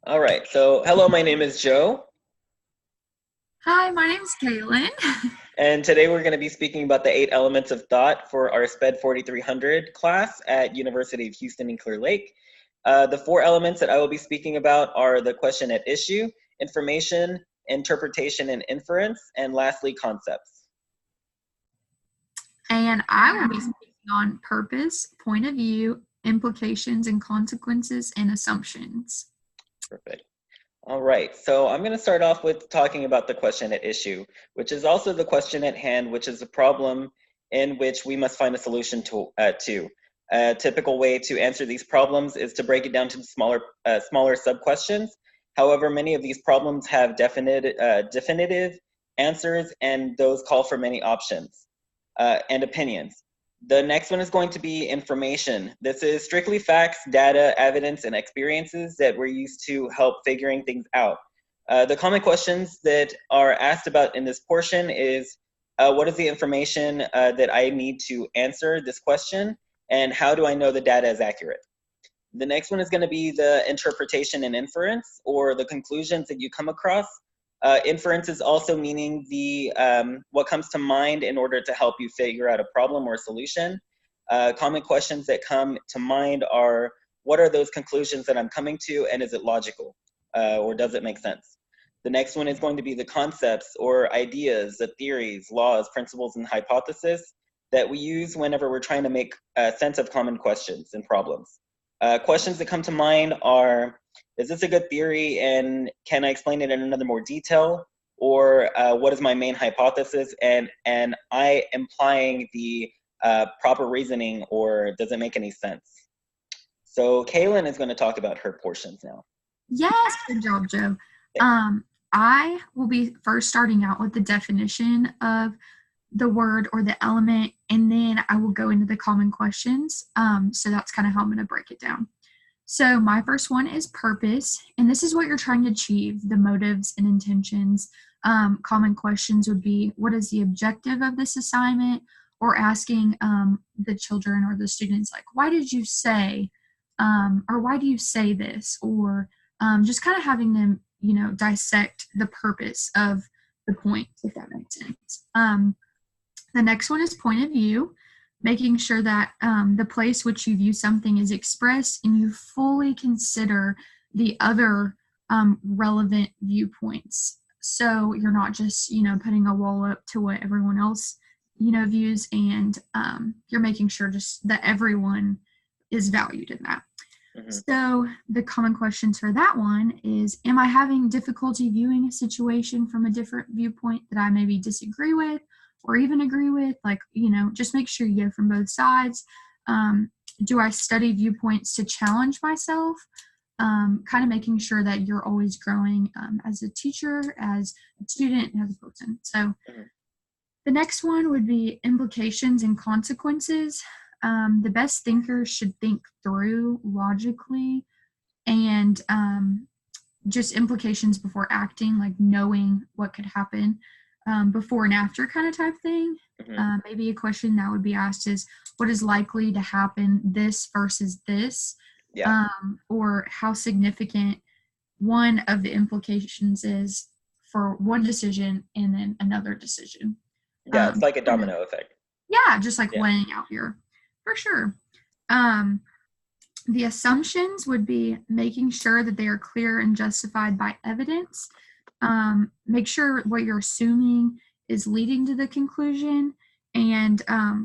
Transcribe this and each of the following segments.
All right, so hello, my name is Joe, Hi, my name's Kaylin. and today we're going to be speaking about the 8 elements of thought for our SPED 4300 class at University of Houston in Clear Lake. The 4 elements that I will be speaking about are the question at issue, information, interpretation and inference, and lastly, concepts. And I will be speaking on purpose, point of view, implications and consequences, and assumptions. Perfect. All right, so I'm going to start off with talking about the question at issue, which is also the question at hand, which is a problem in which we must find a solution to. A typical way to answer these problems is to break it down to smaller sub-questions. However, many of these problems have definitive answers, and those call for many options and opinions. The next one is going to be information. This is strictly facts, data, evidence, and experiences that we're used to help figuring things out. The common questions that are asked about in this portion is, what is the information that I need to answer this question, and how do I know the data is accurate? The next one is going to be the interpretation and inference, or the conclusions that you come across. Inference is also meaning the what comes to mind in order to help you figure out a problem or a solution. Common questions that come to mind are, what are those conclusions that I'm coming to, and is it logical, or does it make sense? The next one is going to be the concepts or ideas, the theories, laws, principles, and hypotheses that we use whenever we're trying to make sense of common questions and problems. Questions that come to mind are, is this a good theory and can I explain it in another more detail? Or what is my main hypothesis, and I implying the proper reasoning, or does it make any sense? So Kaylin is going to talk about her portions now. Yes, good job, Joe. I will be first starting out with the definition of the word or the element, and then I will go into the common questions. So that's kind of how I'm going to break it down. So my first one is purpose, and this is what you're trying to achieve, the motives and intentions. Common questions would be, what is the objective of this assignment? Or asking the children or the students, like, why did you say, or why do you say this? Or just kind of having them, dissect the purpose of the point, if that makes sense. The next one is point of view, making sure that the place which you view something is expressed and you fully consider the other relevant viewpoints. So you're not just, putting a wall up to what everyone else, views, and you're making sure just that everyone is valued in that. Mm-hmm. So the common questions for that one is, am I having difficulty viewing a situation from a different viewpoint that I maybe disagree with or even agree with? Like, just make sure you go from both sides. Do I study viewpoints to challenge myself? Kind of making sure that you're always growing as a teacher, as a student, as a person. So the next one would be implications and consequences. The best thinkers should think through logically and just implications before acting, like knowing what could happen before and after kind of type thing. Maybe a question that would be asked is, what is likely to happen, this versus this? Yeah. Or how significant one of the implications is for one decision and then another decision. Yeah, it's like a domino effect. Yeah, just like Yeah. weighing out here, for sure. The assumptions would be making sure that they are clear and justified by evidence. Make sure what you're assuming is leading to the conclusion. And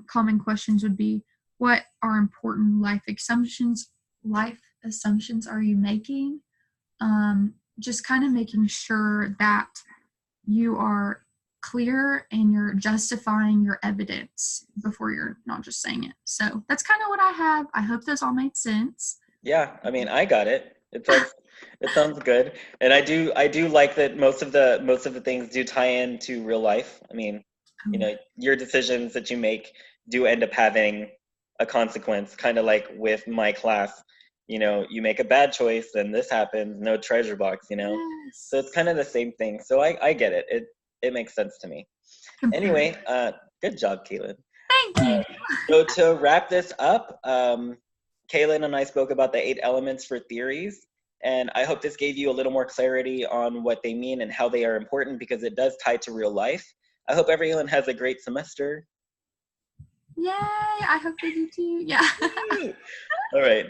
common questions would be, what are important life assumptions? Life assumptions are you making? Just kind of making sure that you are clear and you're justifying your evidence before you're not just saying it. So that's kind of what I have. I hope this all made sense. Yeah, I mean, I got it. It sounds good, and I do like that most of the things do tie into real life. I mean, your decisions that you make do end up having a consequence, kind of like with my class. You make a bad choice, and this happens. No treasure box. So it's Yes. kind of the same thing. So I get it. It makes sense to me. Completely. Anyway, good job, Caitlin. Thank you. So to wrap this up, Kaylin and I spoke about the 8 elements for theories. And I hope this gave you a little more clarity on what they mean and how they are important, because it does tie to real life. I hope everyone has a great semester. Yay! I hope they do too. Yeah. All right.